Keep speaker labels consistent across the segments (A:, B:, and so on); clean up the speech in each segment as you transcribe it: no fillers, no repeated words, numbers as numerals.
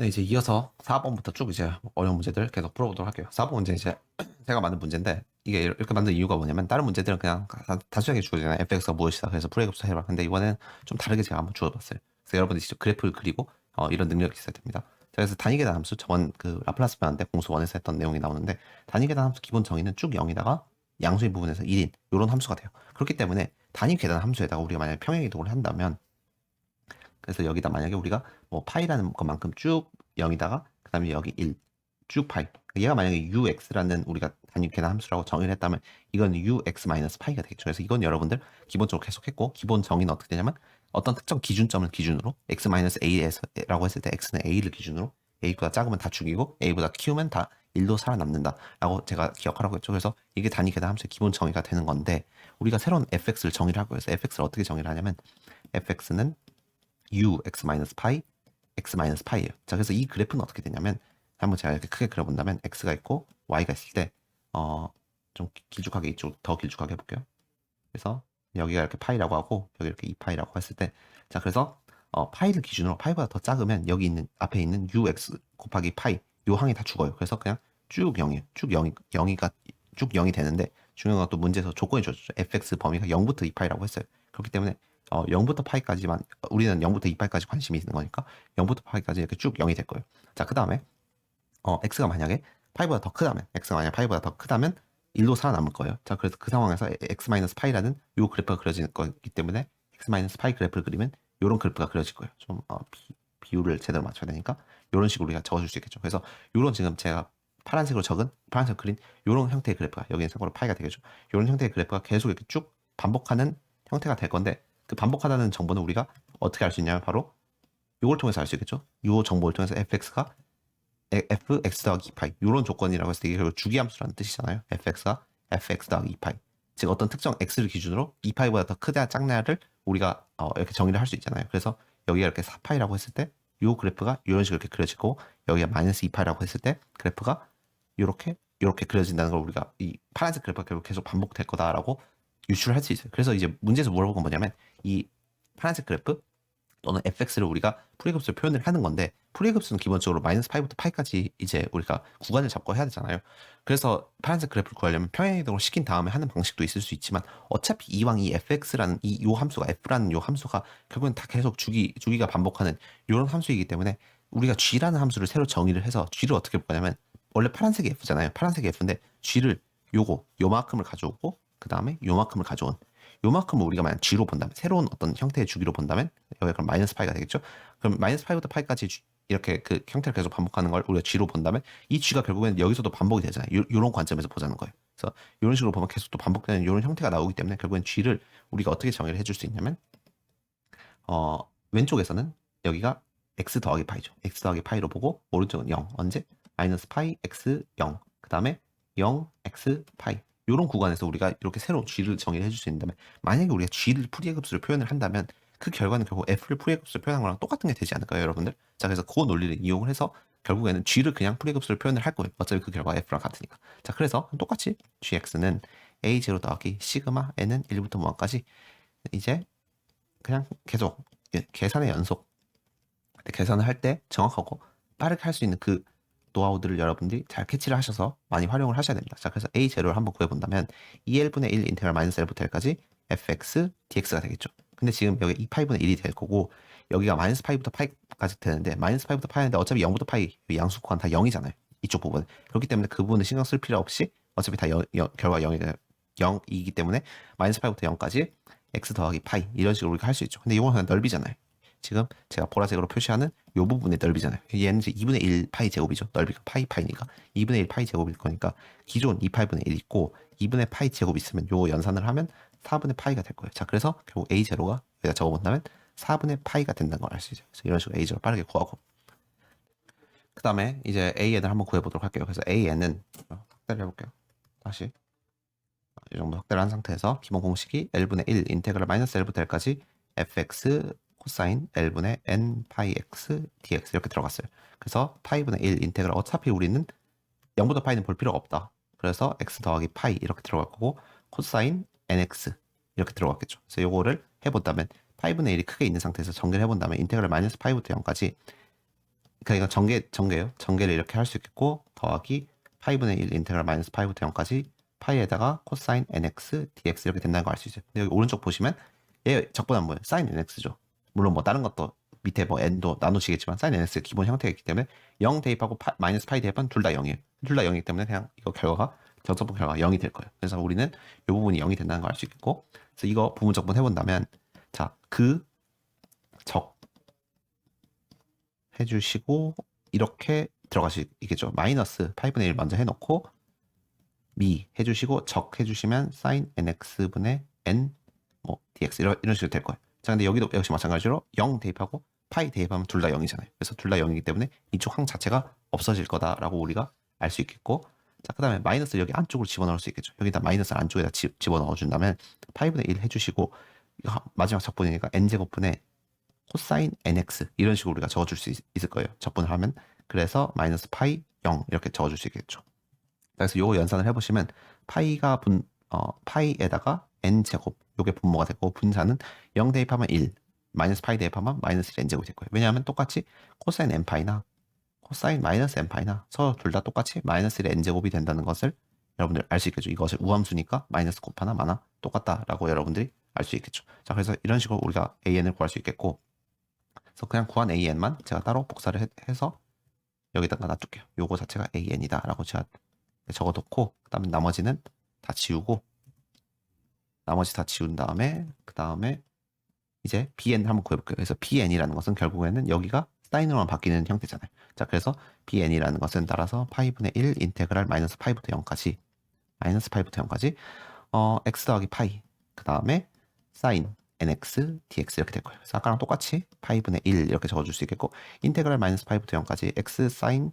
A: 네, 이제 이어서 4번부터 쭉 이제 어려운 문제들 계속 풀어보도록 할게요. 4번 문제 이제 제가 만든 문제인데 이게 이렇게 만든 이유가 뭐냐면 다른 문제들은 그냥 단순하게 주어지잖아요. fx가 무엇이다. 그래서 프로젝트 해봐. 근데 이번에는 좀 다르게 제가 한번 주어봤어요. 그래서 여러분들이 직접 그래프를 그리고 이런 능력이 있어야 됩니다. 자, 그래서 단위계단 함수 저번 그 라플라스 배웠는데 공수 원에서 했던 내용이 나오는데 단위계단 함수 기본 정의는 쭉 0이다가 양수인 부분에서 1인 이런 함수가 돼요. 그렇기 때문에 단위계단 함수에다가 우리가 만약에 평행 이동을 한다면 그래서 여기다 만약에 우리가 뭐 파이라는 것만큼 쭉 0이다가 그 다음에 여기 1, 쭉 파이. 얘가 만약에 ux라는 우리가 단위 계산 함수라고 정의를 했다면 이건 ux-파이가 되겠죠. 그래서 이건 여러분들 기본적으로 계속했고 기본 정의는 어떻게 되냐면 어떤 특정 기준점을 기준으로 x-a라고 했을 때 x는 a를 기준으로 a보다 작으면 다 죽이고 a보다 키우면 다 1로 살아남는다 라고 제가 기억하라고 했죠. 그래서 이게 단위 계산 함수의 기본 정의가 되는 건데 우리가 새로운 fx를 정의를 하고 해서 fx를 어떻게 정의를 하냐면 fx는 u x 마이너스 파이 x 마이너스 파이예요. 자, 그래서 이 그래프는 어떻게 되냐면 한번 제가 이렇게 크게 그려본다면 x가 있고 y가 있을 때 좀 길쭉하게 이쪽 더 길쭉하게 해볼게요. 그래서 여기가 이렇게 파이라고 하고 여기 이렇게 2파이라고 했을 때 자, 그래서 파이를 기준으로 파이보다 더 작으면 여기 있는 앞에 있는 ux 곱하기 파이 요 항이 다 죽어요. 그래서 그냥 쭉 0이에요. 쭉 0이가 쭉 0이 되는데 중요한 건 또 문제에서 조건이 줘줬죠. fx 범위가 0부터 2파이라고 했어요. 그렇기 때문에 0부터 파이까지만 우리는 0부터 2파이까지 관심이 있는 거니까 0부터 파이까지 이렇게 쭉 0이 될 거예요. 자, 그 다음에 x가 만약에 파이보다 더 크다면 x가 만약에 파이보다 더 크다면 1로 살아남을 거예요. 자, 그래서 그 상황에서 x-파이라는 요 그래프가 그려질 거기 때문에 x-파이 그래프를 그리면 요런 그래프가 그려질 거예요. 좀 비율을 제대로 맞춰야 되니까 요런 식으로 우리가 적어줄 수 있겠죠. 그래서 요런 지금 제가 파란색으로 적은 파란색 그린 요런 형태의 그래프가 여기는 참고로 파이가 되겠죠. 요런 형태의 그래프가 계속 이렇게 쭉 반복하는 형태가 될 건데 그 반복하다는 정보는 우리가 어떻게 알 수 있냐면 바로 이걸 통해서 알 수 있겠죠. 이 정보를 통해서 fx가 fx 더하기 2파이 이런 조건이라고 해서 이게 결국 주기함수라는 뜻이잖아요. fx가 fx 더하기 2파이 즉 어떤 특정 x를 기준으로 2파이보다 더 크냐 작냐를 우리가 이렇게 정의를 할 수 있잖아요. 그래서 여기가 이렇게 4파이라고 했을 때 이 그래프가 이런 식으로 이렇게 그려지고 여기가 마이너스 2파이라고 했을 때 그래프가 이렇게 그려진다는 걸 우리가 이 파란색 그래프가 결국 계속 반복될 거다라고 유추를 할 수 있어요. 그래서 이제 문제에서 물어본 건 뭐냐면 이 파란색 그래프 또는 fx를 우리가 풀이급수로 표현을 하는 건데 풀이급수는 기본적으로 마이너스 파이부터 파이까지 이제 우리가 구간을 잡고 해야 되잖아요. 그래서 파란색 그래프를 구하려면 평행이동을 시킨 다음에 하는 방식도 있을 수 있지만 어차피 이왕 이 fx라는 요 함수가 f라는 요 함수가 결국은 다 계속 주기가 반복하는 이런 함수이기 때문에 우리가 g라는 함수를 새로 정의를 해서 g를 어떻게 볼 거냐면 원래 파란색이 f잖아요. 파란색이 f인데 g를 요만큼을 가져오고 그 다음에 요만큼을 가져온 요만큼을 우리가 만약 g로 본다면 새로운 어떤 형태의 주기로 본다면 여기가 그럼 마이너스 파이가 되겠죠. 그럼 마이너스 파이부터 파이까지 이렇게 그 형태를 계속 반복하는 걸 우리가 g로 본다면 이 g가 결국엔 여기서도 반복이 되잖아요. 요런 관점에서 보자는 거예요. 그래서 이런 식으로 보면 계속 또 반복되는 이런 형태가 나오기 때문에 결국엔 g를 우리가 어떻게 정의를 해줄 수 있냐면 왼쪽에서는 여기가 x 더하기 파이죠. x 더하기 파이로 보고 오른쪽은 0. 언제? 마이너스 파이 x 0. 그 다음에 0 x 파이. 이런 구간에서 우리가 이렇게 새로운 g를 정의를 해줄 수 있는다면 만약에 우리가 g를 풀이의 급수로 표현을 한다면 그 결과는 결국 f를 풀이의 급수로 표현한 거랑 똑같은 게 되지 않을까요, 여러분들? 자, 그래서 그 논리를 이용을 해서 결국에는 g를 그냥 풀이의 급수로 표현을 할 거예요. 어차피 그 결과가 f랑 같으니까. 자, 그래서 똑같이 gx는 a0 더하기 시그마 n은 1부터 무한까지 이제 그냥 계속 계산의 연속 계산을 할 때 정확하고 빠르게 할 수 있는 그 노하우들을 여러분들이 잘 캐치를 하셔서 많이 활용을 하셔야 됩니다. 자, 그래서 A0를 한번 구해본다면 2L분의 1 인테그랄 마이너스 L부터 L까지 fx dx가 되겠죠. 근데 지금 여기 2파이분의 1이 될 거고 여기가 마이너스 파이부터 파이까지 되는데 마이너스 파이부터 파이인데 어차피 0부터 파이 양수 구간 다 0이잖아요. 이쪽 부분. 그렇기 때문에 그 부분은 신경 쓸 필요 없이 어차피 다 결과 0이기 때문에 마이너스 파이부터 0까지 x 더하기 파이 이런 식으로 우리가 할 수 있죠. 근데 이건 그냥 넓이잖아요. 지금 제가 보라색으로 표시하는 이 부분의 넓이잖아요. 얘는 이제 2분의 1 파이 제곱이죠. 넓이가 파이니까 2분의 1 파이 제곱일 거니까 기존 2파이분의 1 있고 2분의 파이 제곱 있으면 요 연산을 하면 4분의 파이가 될 거예요. 자, 그래서 결국 A0가 여기다 적어본다면 4분의 파이가 된다는 걸 알 수 있죠. 그래서 이런 식으로 A0를 빠르게 구하고 그 다음에 이제 AN을 한번 구해보도록 할게요. 그래서 AN은 확대를 해볼게요. 다시 이 정도 확대를 한 상태에서 기본 공식이 L분의 1 인테그랄 마이너스 L부터 L까지 fx 코사인 L분의 n 파이 x dx 이렇게 들어갔어요. 그래서 파이분의 1 인테그랄 어차피 우리는 0부터 파이는 볼 필요가 없다. 그래서 x 더하기 파이 이렇게 들어갈 거고 코사인 nx 이렇게 들어갔겠죠. 그래서 요거를 해본다면 파이분의 1이 크게 있는 상태에서 전개를 해본다면 인테그랄 마이너스 파이부터 0까지 그러니까 전개예요. 전개를 이렇게 할 수 있겠고 더하기 파이분의 1 인테그랄 마이너스 파이부터 0까지 파이에다가 코사인 nx dx 이렇게 된다는 걸 알 수 있어요. 근데 여기 오른쪽 보시면 얘 적분하면 뭐예요? 사인 nx죠. 물론 뭐 다른 것도 밑에 뭐 n도 나누시겠지만 사인 nx의 기본 형태가 있기 때문에 0 대입하고 마이너스 파이 대입하면 둘 다 0이에요. 둘 다 0이기 때문에 그냥 이거 결과가 정적분 결과가 0이 될 거예요. 그래서 우리는 이 부분이 0이 된다는 걸 알 수 있겠고 그래서 이거 부분 적분 해본다면 자, 적 해주시고 이렇게 들어가시겠죠. 마이너스 파이분의 1 먼저 해놓고 미 해주시고 적 해주시면 sin nx분의 n 뭐 dx 이런 식으로 될 거예요. 자, 근데 여기도 역시 마찬가지로 0 대입하고 파이 대입하면 둘 다 0이잖아요. 그래서 둘 다 0이기 때문에 이쪽 항 자체가 없어질 거다라고 우리가 알 수 있겠고 자, 그 다음에 마이너스 여기 안쪽으로 집어넣을 수 있겠죠. 여기다 마이너스 안쪽에다 집어넣어 준다면 파이분의 1 해주시고 이거 마지막 적분이니까 n제곱분의 코사인 nx 이런 식으로 우리가 적어줄 수 있을 거예요. 적분을 하면 그래서 마이너스 파이 0 이렇게 적어줄 수 있겠죠. 그래서 요거 연산을 해보시면 파이가 파이에다가 n제곱 요게 분모가 되고 분자는 0 대입하면 1 마이너스 파이 대입하면 마이너스 1 n제곱이 될 거예요. 왜냐하면 똑같이 코사인 n파이나 코사인 마이너스 n파이나 서로 둘 다 똑같이 마이너스 1 n제곱이 된다는 것을 여러분들 알 수 있겠죠. 이것을 우함수니까 마이너스 곱하나 마나 똑같다라고 여러분들이 알 수 있겠죠. 자, 그래서 이런 식으로 우리가 an을 구할 수 있겠고 그래서 그냥 구한 an만 제가 따로 복사를 해서 여기다가 놔둘게요. 요거 자체가 an이다 라고 제가 적어놓고 그 다음에 나머지는 다 지우고 나머지 다 지운 다음에 그 다음에 이제 bn 한번 구해볼게요. 그래서 bn이라는 것은 결국에는 여기가 사인으로만 바뀌는 형태잖아요. 자, 그래서 bn이라는 것은 따라서 파이분의 1 인테그랄 마이너스 파이부터 0까지 x 더하기 파이 그 다음에 사인 nx dx 이렇게 될 거예요. 그래서 아까랑 똑같이 파이분의 1 이렇게 적어줄 수 있겠고 인테그랄 마이너스 파이부터 0까지 x 사인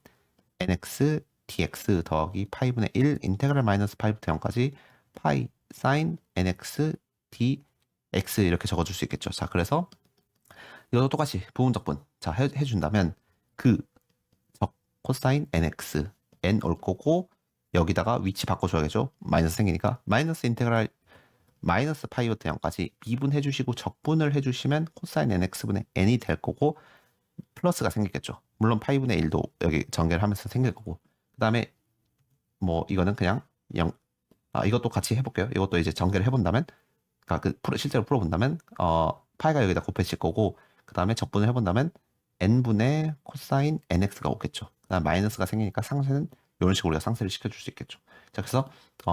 A: nx dx 더하기 파이분의 1 인테그랄 마이너스 파이부터 0까지 파이 사인 nx dx 이렇게 적어줄 수 있겠죠. 자, 그래서 이것도 똑같이 부분적분 자 해준다면 코사인 nx n 올 거고 여기다가 위치 바꿔줘야겠죠. 마이너스 생기니까 마이너스 인테그랄 마이너스 파이부터 0까지 미분해 주시고 적분을 해주시면 코사인 nx분의 n이 될 거고 플러스가 생기겠죠. 물론 파이분의 1도 여기 전개를 하면서 생길 거고 그 다음에 뭐 이거는 그냥 이것도 같이 해볼게요. 이것도 이제 전개를 해본다면 실제로 풀어본다면 파이가 여기다 곱해질 거고 그 다음에 적분을 해본다면 n분의 코사인 nx가 오겠죠. 그 다음 마이너스가 생기니까 상세는 이런 식으로 우리가 상세를 시켜줄 수 있겠죠. 자, 그래서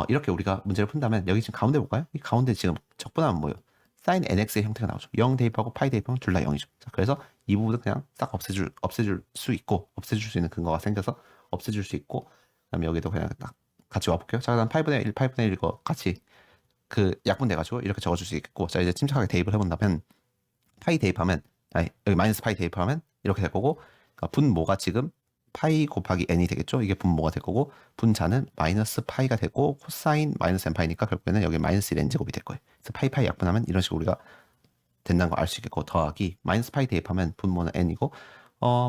A: 이렇게 우리가 문제를 푼다면 여기 지금 가운데 볼까요? 이 가운데 지금 적분하면 뭐예요? 사인 nx의 형태가 나오죠. 0 대입하고 파이 대입하면 둘 다 0이죠. 자, 그래서 이 부분은 그냥 싹 없애줄 수 있고 없애줄 수 있는 근거가 생겨서 없애줄 수 있고 그다음에 여기도 그냥 딱 같이 와볼게요. 자, 그다음 8분의 1, 8분의 1 이거 같이 약분돼가지고 이렇게 적어줄 수 있겠고 자, 이제 침착하게 대입을 해본다면 파이 대입하면 여기 마이너스 파이 대입하면 이렇게 될 거고 그러니까 분모가 지금 파이 곱하기 n이 되겠죠. 이게 분모가 될 거고 분자는 마이너스 파이가 되고 코사인 마이너스 n파이니까 결국에는 여기 마이너스 1 n제곱이 될 거예요. 그래서 파이 약분하면 이런 식으로 우리가 된다는 걸 알 수 있겠고 더하기 마이너스 파이 대입하면 분모는 n이고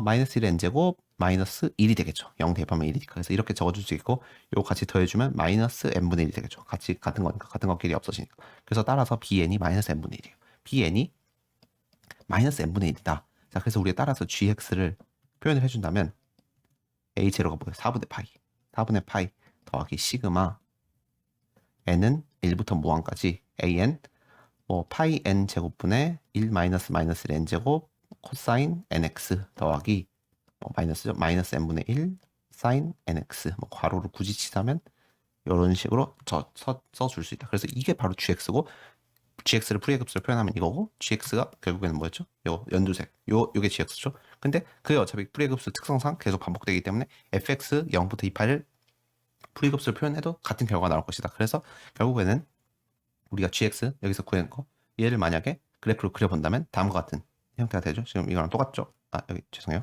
A: 마이너스 1 n제곱 마이너스 1이 되겠죠. 0 대입하면 1이니까. 그래서 이렇게 적어줄 수 있고 이거 같이 더해주면 마이너스 n분의 1이 되겠죠. 같이 같은 거니까 같은 것끼리 없어지니까. 그래서 따라서 bn이 마이너스 n분의 1이에요. bn이 마이너스 n분의 1이다. 자, 그래서 우리가 따라서 gx를 표현을 해준다면 a0가 뭐예요? 4분의 파이 더하기 시그마 n은 1부터 무한까지 an 뭐 파이 n 제곱분의 1 마이너스 1 n제곱 코사인 nx 더하기 마이너스죠. 마이너스 n분의 1 사인 nx 뭐 괄호를 굳이 치자면 이런 식으로 써줄 수 있다. 그래서 이게 바로 gx고 gx를 프리급수로 표현하면 이거고 gx가 결국에는 뭐였죠? 요 연두색 요게 gx죠. 근데 그게 어차피 프리급수 특성상 계속 반복되기 때문에 fx 0부터 28을 프리급수로 표현해도 같은 결과가 나올 것이다. 그래서 결국에는 우리가 gx 여기서 구한 거 얘를 만약에 그래프로 그려본다면 다음과 같은 형태가 되죠. 지금 이거랑 똑같죠. 여기 죄송해요.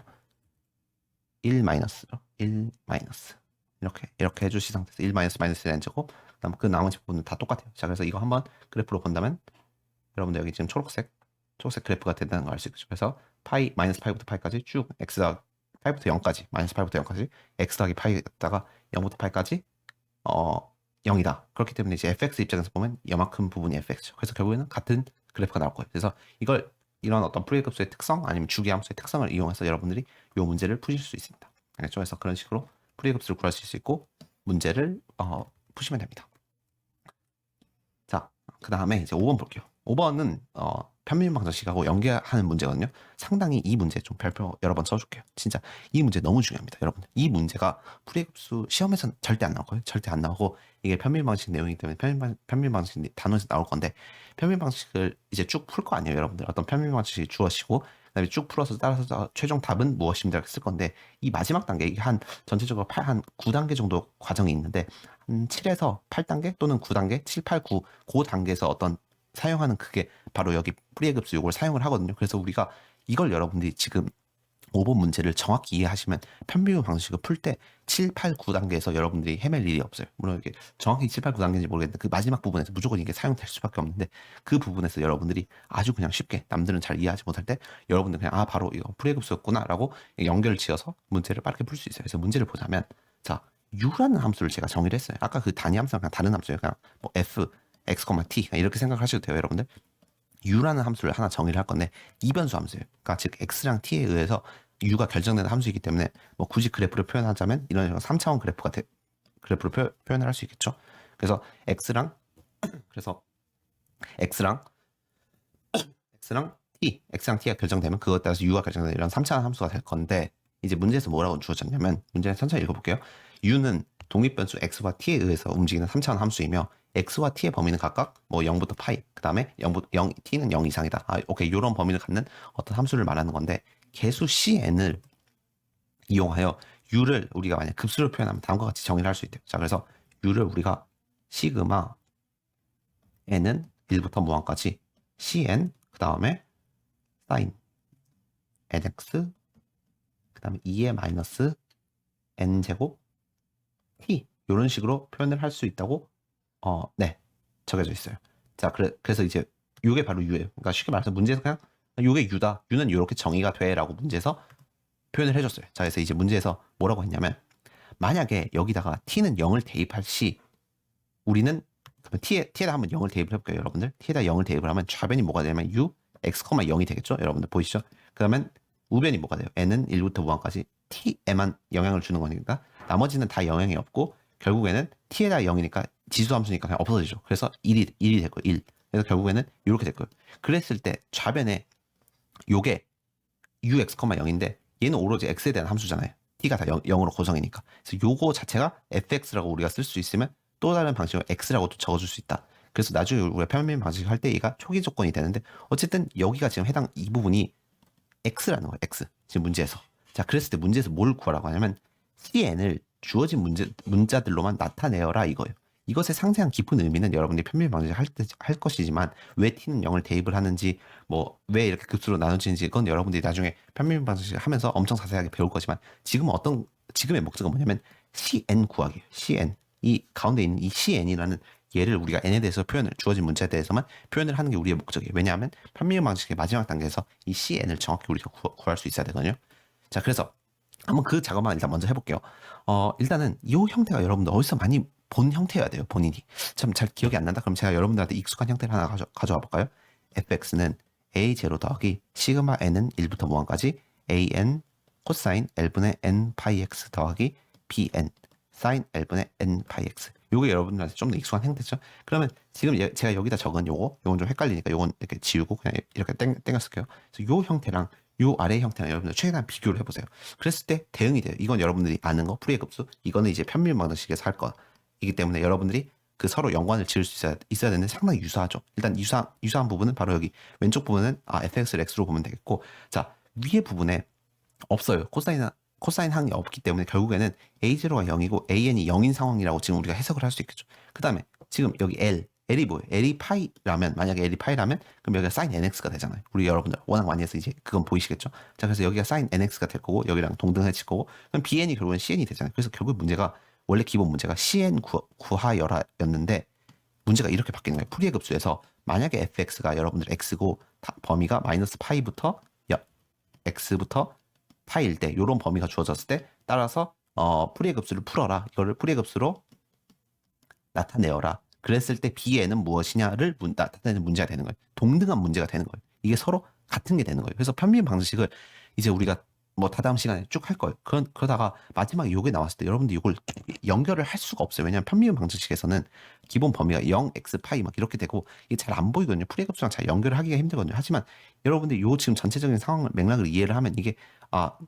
A: 1 마이너스죠. 1 마이너스 이렇게 해주시 상태에서 1 마이너스 마이너스 n제곱 그다음 그 나머지 부분은 다 똑같아요. 자, 그래서 이거 한번 그래프로 본다면 여러분들 여기 지금 초록색 그래프가 된다는 걸 알 수 있죠. 그래서 파이 마이너스 파이부터 파이까지 쭉 x 더하기 파이부터 0까지 마이너스 파이부터 0까지 x 더하기 파이에다가 0부터 파이까지 0이다. 그렇기 때문에 이제 fx 입장에서 보면 이만큼 부분이 fx죠. 그래서 결국에는 같은 그래프가 나올 거예요. 그래서 이걸 이런 어떤 풀이의 급수의 특성 아니면 주기함수의 특성을 이용해서 여러분들이 이 문제를 푸실 수 있습니다. 알겠죠? 그래서 그런 식으로 풀이의 급수를 구하실 수 있고 문제를 푸시면 됩니다. 자, 그 다음에 이제 5번 볼게요. 5번은 편미분 방정식하고 연계하는 문제거든요. 상당히 이 문제 좀 별표 여러 번 써줄게요. 진짜 이 문제 너무 중요합니다, 여러분. 이 문제가 풀이의 급수 시험에서는 절대 안 나오고요. 절대 안 나오고 이게 편미분 방식 내용이기 때문에 편미분 방식 단원에서 나올 건데 편미분 방식을 이제 쭉 풀 거 아니에요, 여러분들. 어떤 편미분 방식이 주어지고 그다음에 쭉 풀어서 따라서 최종 답은 무엇입니다 이렇게 쓸 건데 이 마지막 단계 이게 한 전체적으로 한 9단계 정도 과정이 있는데 한 7에서 8단계 또는 9단계 7, 8, 9 그 단계에서 어떤 사용하는 그게 바로 여기 프리의 급수 요걸 사용을 하거든요. 그래서 우리가 이걸 여러분들이 지금 5번 문제를 정확히 이해하시면 편비율 방식을 풀 때 7, 8, 9단계에서 여러분들이 헤맬 일이 없어요. 물론 이게 정확히 7, 8, 9단계인지 모르겠는데 그 마지막 부분에서 무조건 이게 사용될 수밖에 없는데 그 부분에서 여러분들이 아주 그냥 쉽게 남들은 잘 이해하지 못할 때 여러분들 그냥 바로 이거 프리급수였구나 라고 연결을 지어서 문제를 빠르게 풀 수 있어요. 그래서 문제를 보자면 자 u라는 함수를 제가 정의를 했어요. 아까 그 단위 함수랑 그냥 다른 함수예요. 그냥 뭐 f, x, t 이렇게 생각하셔도 돼요, 여러분들. u라는 함수를 하나 정의를 할 건데 이변수 함수예요. 그러니까 즉 x랑 t에 의해서 u가 결정되는 함수이기 때문에 뭐 굳이 그래프를 표현하자면 이런 식으로 3차원 그래프로 표현을 할 수 있겠죠. 그래서 x랑 x랑 x랑 t가 결정되면 그것 따라서 u가 결정되는 이런 3차원 함수가 될 건데 이제 문제에서 뭐라고 주어졌냐면 문제를 천천히 읽어볼게요. u는 독립변수 x와 t에 의해서 움직이는 3차원 함수이며 x와 t의 범위는 각각 뭐 0부터 파이 그 다음에 0, t는 0 이상이다. 오케이 이런 범위를 갖는 어떤 함수를 말하는 건데 개수 cn을 이용하여 u를 우리가 만약 급수로 표현하면 다음과 같이 정의를 할 수 있대요. 자 그래서 u를 우리가 시그마 n은 1부터 무한까지 cn 그 다음에 sin nx 그 다음에 2의 마이너스 n제곱 t 이런 식으로 표현을 할 수 있다고 네 적혀져 있어요. 자 그래서 이제 이게 바로 u예요. 그러니까 쉽게 말해서 문제에서 그냥 이게 u다. u는 이렇게 정의가 돼라고 문제에서 표현을 해줬어요. 자 그래서 이제 문제에서 뭐라고 했냐면 만약에 여기다가 t는 0을 대입할 시 우리는 그러면 t에다 한번 0을 대입을 해볼게요, 여러분들. t에다 0을 대입을 하면 좌변이 뭐가 되냐면 u x, 0이 되겠죠, 여러분들 보이시죠? 그러면 우변이 뭐가 돼요? n은 1부터 무한까지 t에만 영향을 주는 거니까 나머지는 다 영향이 없고 결국에는 t에다 0이니까 지수함수니까 그냥 없어지죠. 그래서 1이 될 거예요. 1. 그래서 결국에는 이렇게 될 거예요. 그랬을 때 좌변에 요게 ux, 0인데 얘는 오로지 x에 대한 함수잖아요. t가 다 0으로 고정이니까. 그래서 요거 자체가 fx라고 우리가 쓸 수 있으면 또 다른 방식으로 x라고 또 적어줄 수 있다. 그래서 나중에 우리가 편민 방식 할 때 얘가 초기 조건이 되는데 어쨌든 여기가 지금 해당 이 부분이 x라는 거예요. x. 지금 문제에서. 자, 그랬을 때 문제에서 뭘 구하라고 하냐면 cn을 주어진 문자들로만 나타내어라 이거예요. 이것의 상세한 깊은 의미는 여러분들이 편밀 방식을 할 것이지만 왜 t는 0을 대입을 하는지 뭐 왜 이렇게 급수로 나눠지는지 그건 여러분들이 나중에 편밀 방식을 하면서 엄청 자세하게 배울 거지만 지금의 목적은 뭐냐면 cn 구하기예요. cn. 이 가운데 있는 이 cn이라는 얘를 우리가 n에 대해서 주어진 문자에 대해서만 표현을 하는 게 우리의 목적이에요. 왜냐하면 편밀 방식의 마지막 단계에서 이 cn을 정확히 우리가 구할 수 있어야 되거든요. 자, 그래서 한번 그 작업만 일단 먼저 해볼게요. 일단은 이 형태가 여러분들 어디서 많이 본 형태여야 돼요, 본인이. 참 잘 기억이 안 난다? 그럼 제가 여러분들한테 익숙한 형태를 하나 가져와 볼까요? fx는 a0 더하기 시그마 n은 1부터 무한까지 an 코사인 l분의 n 파이 x 더하기 bn 사인 l분의 n 파이 x. 요게 여러분들한테 좀 더 익숙한 형태죠. 그러면 지금 제가 여기다 적은 요건 좀 헷갈리니까 요건 이렇게 지우고 그냥 이렇게 땡겨 쓸게요. 그래서 요 형태랑 요 아래 형태랑 여러분들 최대한 비교를 해보세요. 그랬을 때 대응이 돼요. 이건 여러분들이 아는 거 프리의 급수. 이거는 이제 편밀 방정식에서 할 거이기 때문에 여러분들이 그 서로 연관을 지을 수 있어야 되는데 상당히 유사하죠. 일단 유사한 부분은 바로 여기 왼쪽 부분은 fx를 x로 보면 되겠고 자 위에 부분에 없어요. 코사인 항이 없기 때문에 결국에는 a0가 0이고 an이 0인 상황이라고 지금 우리가 해석을 할 수 있겠죠. 그 다음에 지금 여기 L이 뭐예요? L이 파이라면 만약에 L이 파이라면 그럼 여기가 sin nx가 되잖아요. 우리 여러분들 워낙 많이 해서 이제 그건 보이시겠죠? 자 그래서 여기가 sin nx가 될 거고 여기랑 동등해질 거고 그럼 bn이 결국은 cn이 되잖아요. 그래서 결국 문제가 원래 기본 문제가 cn 구하여라였는데 문제가 이렇게 바뀌는 거예요. 풀이의 급수에서 만약에 fx가 여러분들 x고 범위가 마이너스 파이부터 x부터 파일 때 이런 범위가 주어졌을 때 따라서 풀이의 급수를 풀어라. 이거를 풀이의 급수로 나타내어라. 그랬을 때 bn은 무엇이냐를 나타내는 문제가 되는 거예요. 동등한 문제가 되는 거예요. 이게 서로 같은 게 되는 거예요. 그래서 편미분 방정식을 이제 우리가 뭐 다다음 시간에 쭉 할 거예요. 그러다가 마지막에 요게 나왔을 때 여러분들 이걸 연결을 할 수가 없어요. 왜냐하면 편미분 방정식에서는 기본 범위가 0, x, 파이 막 이렇게 되고 이게 잘 안 보이거든요. 풀이급수랑 잘 연결을 하기가 힘들거든요. 하지만 여러분들 요 지금 전체적인 상황 맥락을 이해를 하면 이게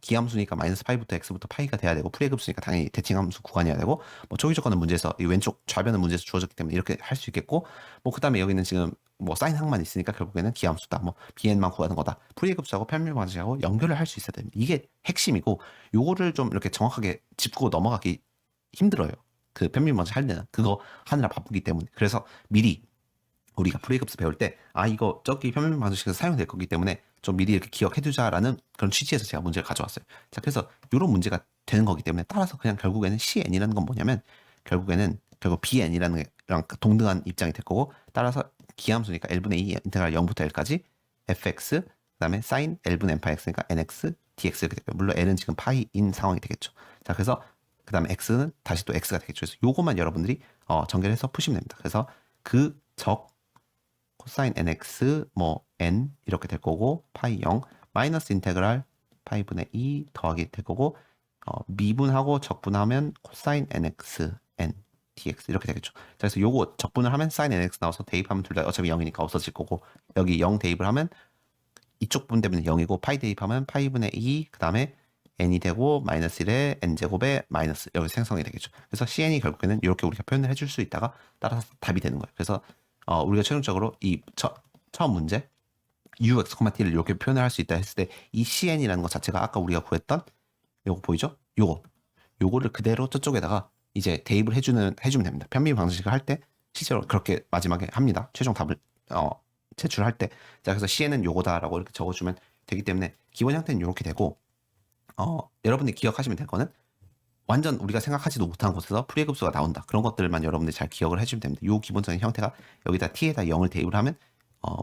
A: 기함수니까 마이너스 파이부터 x부터 파이가 돼야 되고 풀이급수니까 당연히 대칭함수 구간이어야 되고 뭐 초기 조건은 문제에서 이 왼쪽 좌변은 문제에서 주어졌기 때문에 이렇게 할 수 있겠고 뭐 그다음에 여기는 지금 뭐 사인 항만 있으니까 결국에는 기함수다. 뭐 bn만 구하는 거다. 풀이급수하고 편미분 방정식하고 연결을 할 수 있어야 됩니다. 이게 핵심이고 요거를 좀 이렇게 정확하게 짚고 넘어가기 힘들어요. 그 편미분 방정식 할 때는 그거 하느라 바쁘기 때문에. 그래서 미리 우리가 프리급수 배울 때 이거 저기 편미분 방정식에서 사용될 거기 때문에 좀 미리 이렇게 기억해두자라는 그런 취지에서 제가 문제를 가져왔어요. 자, 그래서 이런 문제가 되는 거기 때문에 따라서 그냥 결국에는 CN이라는 건 뭐냐면 결국 BN이라는 거랑 동등한 입장이 될 거고 따라서 기함수니까 L분의 2 인테그랄 0부터 L까지 fx 그다음에 sin L분의 n파이 x니까 nx dx 이렇게 되고요. 물론 L은 지금 파이인 상황이 되겠죠. 자, 그래서 그다음에 x는 다시 또 x가 되겠죠. 그래서 요것만 여러분들이 전개해서 푸시면 됩니다. 그래서 그적 코사인 nx 뭐 n 이렇게 될 거고 파이 0 마이너스 인테그랄 파이분의 2 더하기 될 거고 미분하고 적분하면 코사인 nx n dx 이렇게 되겠죠. 자, 그래서 요거 적분을 하면 sin nx 나와서 대입하면 둘 다 어차피 0이니까 없어질 거고 여기 0 대입을 하면 이쪽 분 때문에 0이고 파이 대입하면 파이분의 2 그 다음에 n이 되고 마이너스 1에 n제곱에 마이너스 여기 생성이 되겠죠. 그래서 cn이 결국에는 이렇게 우리가 표현을 해줄 수 있다가 따라서 답이 되는 거예요. 그래서 우리가 최종적으로 이 처음 문제 ux, t를 이렇게 표현을 할 수 있다 했을 때 이 cn이라는 것 자체가 아까 우리가 구했던 요거 보이죠? 요거를 그대로 저쪽에다가 이제 대입을 해주면 됩니다. 편미분 방정식을 할 때 실제로 그렇게 마지막에 합니다. 최종 답을 제출할 때. 자, 그래서 cn은 요거다라고 이렇게 적어주면 되기 때문에 기본 형태는 이렇게 되고 여러분들이 기억하시면 될 거는 완전 우리가 생각하지도 못한 곳에서 프리급수가 나온다. 그런 것들만 여러분들이 잘 기억을 해주면 됩니다. 이 기본적인 형태가 여기다 t에다 0을 대입을 하면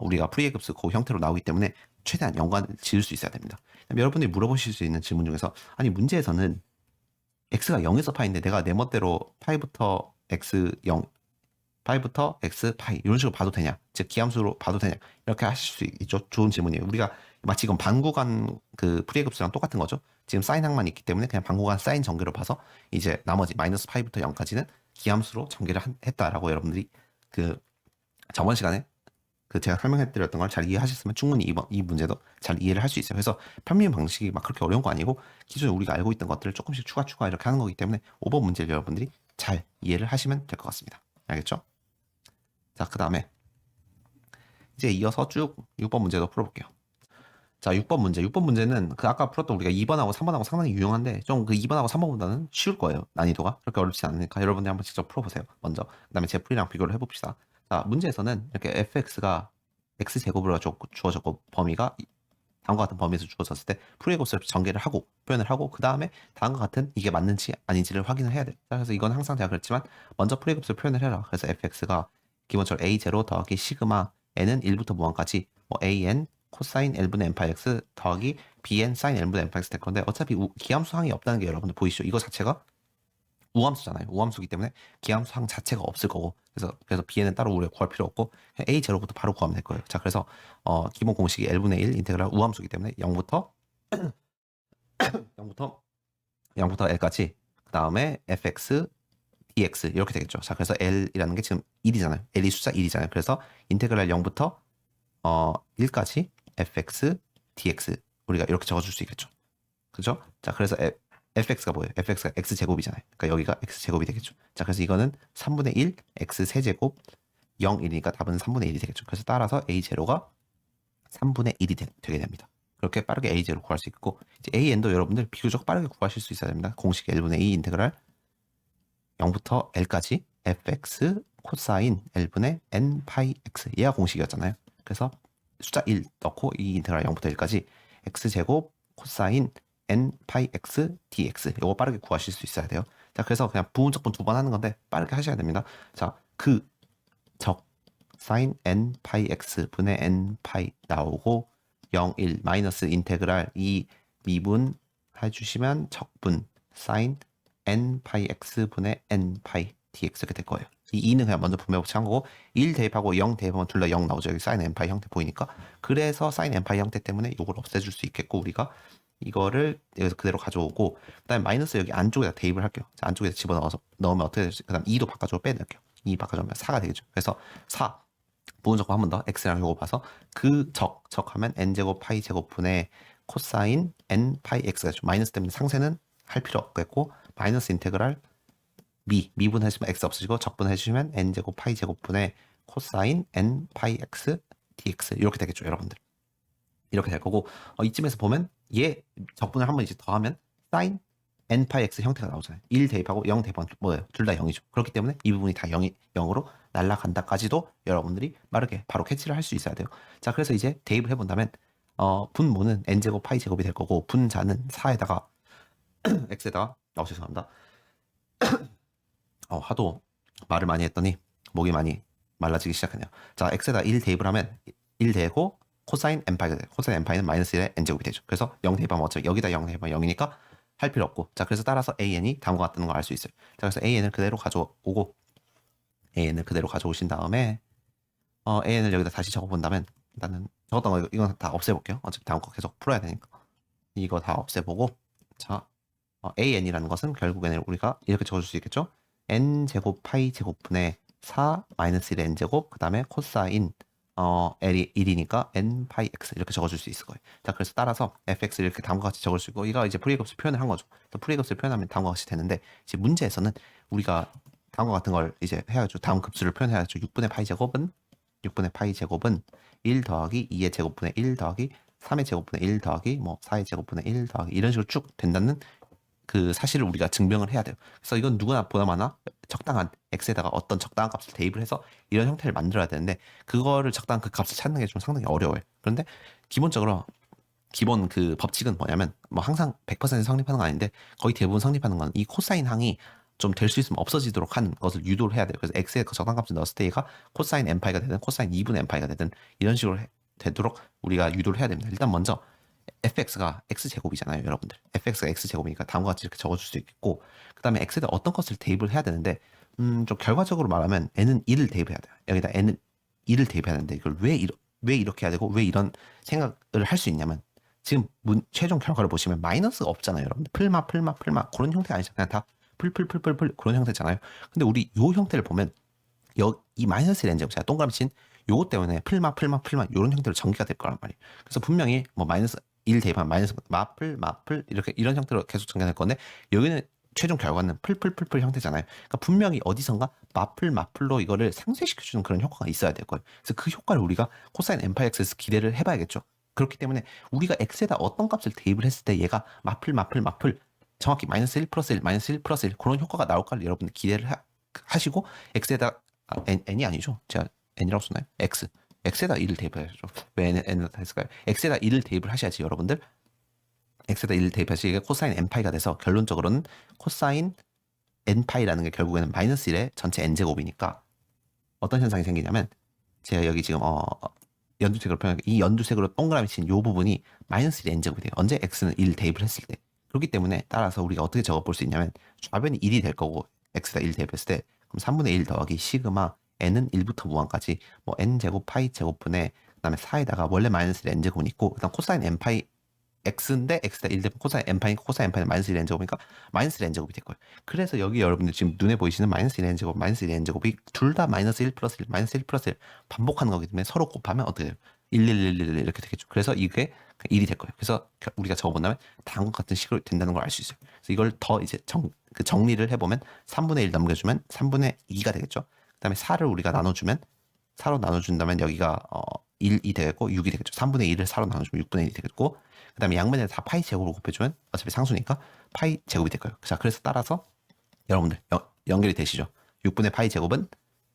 A: 우리가 프리급수 그 형태로 나오기 때문에 최대한 연관을 지을 수 있어야 됩니다. 여러분들이 물어보실 수 있는 질문 중에서 아니 문제에서는 x가 0에서 파인데 내가 내 멋대로 파이부터 x 0 파이부터 x 파이 이런 식으로 봐도 되냐? 즉 기함수로 봐도 되냐? 이렇게 하실 수 있죠. 좋은 질문이에요. 우리가 마치 이건 반구간 그 프리급수랑 똑같은 거죠. 지금 사인 항만 있기 때문에 그냥 반구간 사인 전개로 봐서 이제 나머지 마이너스 파이부터 0까지는 기함수로 전개를 했다라고 여러분들이 그 저번 시간에 그 제가 설명해드렸던 걸 잘 이해하셨으면 충분히 이 문제도 잘 이해를 할 수 있어요. 그래서 편미분 방식이 막 그렇게 어려운 거 아니고 기존에 우리가 알고 있던 것들을 조금씩 추가 이렇게 하는 거기 때문에 5번 문제를 여러분들이 잘 이해를 하시면 될 것 같습니다. 알겠죠? 자, 그 다음에 이제 이어서 쭉 6번 문제도 풀어볼게요. 자, 6번 문제는 그 아까 풀었던 우리가 2번하고 3번하고 상당히 유용한데 좀 그 2번하고 3번보다는 쉬울 거예요. 난이도가 그렇게 어렵지 않으니까 여러분들이 한번 직접 풀어보세요. 먼저 그 다음에 제 풀이랑 비교를 해봅시다. 자, 문제에서는 이렇게 fx가 x제곱으로 주어졌고 범위가 다음과 같은 범위에서 주어졌을 때 프리급수를 전개를 하고 표현을 하고 그 다음에 다음과 같은 이게 맞는지 아닌지를 확인을 해야 돼요. 그래서 이건 항상 제가 그랬지만 먼저 프리급수를 표현을 해라. 그래서 fx가 기본적으로 a0 더하기 시그마 n은 1부터 무한까지 뭐 an 코사인 L분의 n파이 x 더하기 bn 사인 L분의 n파이 x 될 건데 어차피 기함수항이 없다는 게 여러분들 보이시죠? 이거 자체가 우함수잖아요. 우함수기 때문에 기함수항 자체가 없을 거고 그래서 bn은 따로 우리가 구할 필요 없고 a0부터 바로 구하면 될 거예요. 자, 그래서 기본 공식이 L분의 1 인테그랄 우함수기 때문에 0부터 0부터 L까지 그 다음에 fx dx 이렇게 되겠죠. 자, 그래서 L이라는 게 지금 1이잖아요. L이 숫자 1이잖아요. 그래서 인테그랄 0부터 1까지 fx dx 우리가 이렇게 적어줄 수 있겠죠. 그죠? 자, 그래서 fx가 뭐예요? fx가 x제곱이잖아요. 그러니까 여기가 x제곱이 되겠죠. 자, 그래서 이거는 3분의 1 x 세제곱 0, 1이니까 답은 3분의 1이 되겠죠. 그래서 따라서 a0가 3분의 1이 되게 됩니다. 그렇게 빠르게 a0 구할 수 있고 이제 an도 여러분들 비교적 빠르게 구하실 수 있어야 됩니다. 공식 1분의 2 인테그랄 0부터 l까지 fx 코사인 L분의 n 파이 x 얘가 공식이었잖아요. 그래서 숫자 1 넣고 이 인테그랄 0부터 1까지 x제곱 코사인 n 파이 x dx 이거 빠르게 구하실 수 있어야 돼요. 자, 그래서 그냥 부분적분 2번 하는 건데 빠르게 하셔야 됩니다. 자, 그 적 사인 n 파이 x 분의 n 파이 나오고 0, 1 마이너스 인테그랄 2 미분 해주시면 적분 사인 n 파이 x 분의 n 파이 dx 이렇게 될 거예요. 이 2는 그냥 먼저 분배 법칙 한 거고 1 대입하고 0 대입하면 둘 다 0 나오죠. 여기 sin n파이 형태 보이니까. 그래서 sin n파이 형태 때문에 이걸 없애줄 수 있겠고 우리가 이거를 여기서 그대로 가져오고 그다음에 마이너스 여기 안쪽에다 대입을 할게요. 자, 안쪽에다 집어넣어서 넣으면 어떻게 될지 그다음 2도 바깥쪽으로 빼낼게요. 2 바깥쪽으로 4가 되겠죠. 그래서 4 부분 적고 한 번 더 x랑 요거 봐서 그 적하면 n제곱 파이 제곱분의 코사인 n 파이 x가 되죠. 마이너스 때문에 상세는 할 필요 없겠고 마이너스 인테그랄 미분 해주시면 x 없으시고 적분 해주시면 n제곱 파이 제곱분의 코사인 n 파이 x dx 이렇게 되겠죠 여러분들. 이렇게 될 거고 이쯤에서 보면 얘 적분을 한번 이제 더하면 sin n 파이 x 형태가 나오잖아요. 1 대입하고 0 대입하면 뭐예요? 둘 다 0이죠. 그렇기 때문에 이 부분이 다 0으로 날아간다까지도 여러분들이 빠르게 바로 캐치를 할 수 있어야 돼요. 자, 그래서 이제 대입을 해본다면 분모는 n제곱 파이 제곱이 될 거고 분자는 4에다가 x에다가 죄송합니다. 하도 말을 많이 했더니 목이 많이 말라지기 시작하네요. 자, x에다 1 대입을 하면 1 되고 코사인 n파이가 돼요. 코사인 n파이는 마이너스 1의 n제곱이 되죠. 그래서 0 대입하면 어차피 여기다 0 대입하면 0이니까 할 필요 없고 자, 그래서 따라서 an이 다음과 같다는 걸 알 수 있어요. 자, 그래서 an을 그대로 가져오고 an을 그대로 가져오신 다음에 an을 여기다 다시 적어본다면 일단은 적었던 거 이건 다 없애볼게요. 어차피 다음 거 계속 풀어야 되니까 이거 다 없애보고 자 an이라는 것은 결국에는 우리가 이렇게 적어줄 수 있겠죠. n제곱 파이 제곱분의 4 마이너스 1의 n제곱 그 다음에 코사인 l이 1이니까 n 파이 x 이렇게 적어줄 수 있을 거예요. 자, 그래서 따라서 fx를 이렇게 다음과 같이 적을 수 있고 이거 이제 프리급수 표현을 한 거죠. 프리급수를 표현하면 다음과 같이 되는데 이제 문제에서는 우리가 다음과 같은 걸 이제 해야죠. 다음 급수를 표현해야죠. 6분의 파이 제곱은 1 더하기 2의 제곱분의 1 더하기 3의 제곱분의 1 더하기 뭐 4의 제곱분의 1 더하기 이런 식으로 쭉 된다는 그 사실을 우리가 증명을 해야 돼요. 그래서 이건 누구나 보나마나 적당한 x에다가 어떤 적당한 값을 대입을 해서 이런 형태를 만들어야 되는데 그거를 적당한 그 값을 찾는 게 좀 상당히 어려워요. 그런데 기본적으로 기본 그 법칙은 뭐냐면 뭐 항상 100% 성립하는 건 아닌데 거의 대부분 성립하는 건 이 코사인 항이 좀 될 수 있으면 없어지도록 하는 것을 유도를 해야 돼요. 그래서 x에 그 적당한 값을 넣었을 때 얘가 코사인 n파이가 되든 코사인 2분의 n파이가 되든 이런 식으로 되도록 우리가 유도를 해야 됩니다. 일단 먼저 fx가 x제곱이잖아요, 여러분들. fx가 x제곱이니까 다음과 같이 이렇게 적어줄 수 있겠고 그 다음에 x에다 어떤 것을 대입을 해야 되는데 좀 결과적으로 말하면 n은 1을 대입해야 돼요. 여기다 n은 1을 대입해야 되는데 이걸 왜 이렇게 해야 되고 왜 이런 생각을 할 수 있냐면 지금 최종 결과를 보시면 마이너스가 없잖아요, 여러분들. 풀마 그런 형태가 아니잖아요. 그냥 다 풀 그런 형태잖아요. 근데 우리 요 형태를 보면 이 마이너스 렌즈 제가 동그라미 친 요거 때문에 풀마 이런 형태로 전개가 될 거란 말이에요. 그래서 분명히 뭐 마이너스 1 대입하면 마이너스 마플 이렇게 이런 형태로 계속 전개될 건데 여기는 최종 결과는 풀 형태잖아요. 그러니까 분명히 어디선가 마플로 이거를 상쇄시켜주는 그런 효과가 있어야 될 거예요. 그래서 그 효과를 우리가 코사인 n파이 x에서 기대를 해봐야겠죠. 그렇기 때문에 우리가 x에다 어떤 값을 대입을 했을 때 얘가 마플 정확히 마이너스 1 플러스 1 마이너스 1 플러스 1 그런 효과가 나올까를 여러분들 기대를 하시고 x에다 n이 아니죠. 제가 n이라고 썼나요? x에다 1을 대입해야죠. 왜 n을 했을까요? x에다 1을 대입을 하셔야지 여러분들. x에다 1을 대입하시 이게 코사인 n파이가 돼서 결론적으로는 코사인 n파이라는 게 결국에는 마이너스 1의 전체 n제곱이니까 어떤 현상이 생기냐면 제가 여기 지금 연두색으로 표현할게요. 이 연두색으로 동그라미 친 이 부분이 마이너스 1의 n제곱이 돼요. 언제 x는 1 대입을 했을 때. 그렇기 때문에 따라서 우리가 어떻게 적어볼 수 있냐면 좌변이 1이 될 거고 x에다 1 대입했을 때 그럼 3분의 1 더하기 시그마 n은 1부터 무한까지 뭐 n제곱 파이 제곱분의 그다음에 4에다가 원래 마이너스 1 n제곱이 있고 그다음 코사인 n파이 x인데 x에다 1 대입 코사인 n파이는 마이너스 1 n제곱이니까 마이너스 1 n제곱이 될 거예요. 그래서 여기 여러분들 지금 눈에 보이시는 마이너스 1 n제곱 마이너스 1 n제곱이 둘 다 마이너스 1 플러스 1 마이너스 1 플러스 1 반복하는 거기 때문에 서로 곱하면 어떻게 돼요? 1 이렇게 되겠죠. 그래서 이게 1이 될 거예요. 그래서 우리가 적어본다면 다음과 같은 식으로 된다는 걸 알 수 있어요. 그래서 이걸 더 이제 정리를 해보면 3분의 1 넘겨주면 3분의 2가 되겠죠. 그다음에 4를 우리가 나눠주면 4로 나눠준다면 여기가 1이 되겠고 6이 되겠죠. 3분의 1을 4로 나눠주면 6분의 1이 되겠고 그다음에 양면에 다 파이 제곱으로 곱해주면 어차피 상수니까 파이 제곱이 될 거예요. 자, 그래서 따라서 여러분들 연결이 되시죠. 6분의 파이 제곱은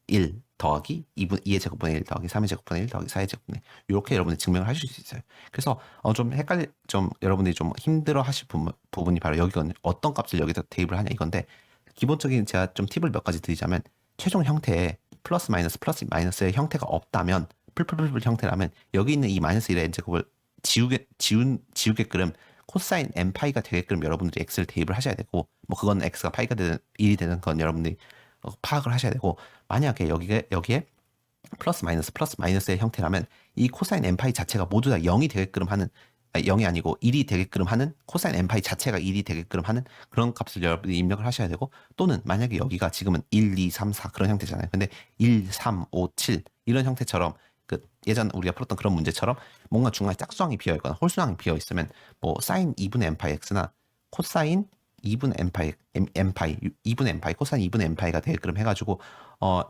A: 1 더하기 2의 제곱분의 1 더하기 3의 제곱분의 1 더하기 4의 제곱분의 1 이렇게 여러분들 증명을 하실 수 있어요. 그래서 좀 여러분들이 좀 힘들어 하실 부분이 바로 여기거든요. 어떤 값을 여기다 대입을 하냐 이건데 기본적인 제가 좀 팁을 몇 가지 드리자면 최종 형태에 플러스 마이너스의 형태가 없다면 풀 형태라면 여기 있는 이 마이너스 1의 n제곱을 지우게끔 코사인 n파이가 되게끔 여러분들이 x를 대입을 하셔야 되고 뭐 그건 x가 파이가 되든 1이 되는 건 여러분들이 파악을 하셔야 되고, 만약에 여기에 플러스 마이너스의 형태라면 이 코사인 n파이 자체가 모두 다 0이 되게끔 하는, 0이 아니고 1이 되게끔 하는, 코사인 n파이 자체가 1이 되게끔 하는 그런 값을 여러분이 입력을 하셔야 되고, 또는 만약에 여기가 지금은 1, 2, 3, 4 그런 형태잖아요. 근데 1, 3, 5, 7 이런 형태처럼 그 예전 우리가 풀었던 그런 문제처럼 뭔가 중간에 짝수항이 비어 있거나 홀수항이 비어 있으면 뭐 사인 2분의 n파이 x나 코사인 2분의 n파이 2분의 n파이 코사인 2분의 n파이가 되게끔 해가지고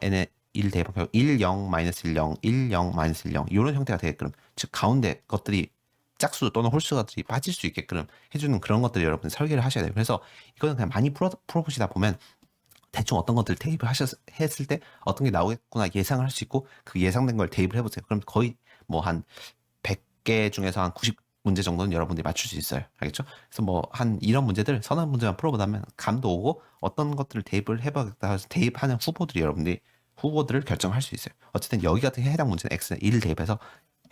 A: n의 1 대입하고 1, 0, 마이너스 1, 0, 1, 0, 마이너스 1, 0 이런 형태가 되게끔, 즉 가운데 것들이 짝수 또는 홀수들이 빠질 수 있게끔 해주는 그런 것들을 여러분 설계를 하셔야 돼요. 그래서 이거는 그냥 많이 풀어보시다 보면 대충 어떤 것들을 대입을 했을 때 어떤 게 나오겠구나 예상을 할 수 있고, 그 예상된 걸 대입을 해보세요. 그럼 거의 뭐 한 100개 중에서 한 90문제 정도는 여러분들이 맞출 수 있어요. 알겠죠? 그래서 뭐 한 이런 문제들 서너 문제만 풀어보다면 감도 오고, 어떤 것들을 대입을 해봐야겠다 해서 대입하는 후보들을 결정할 수 있어요. 어쨌든 여기 같은 해당 문제는 x는 1을 대입해서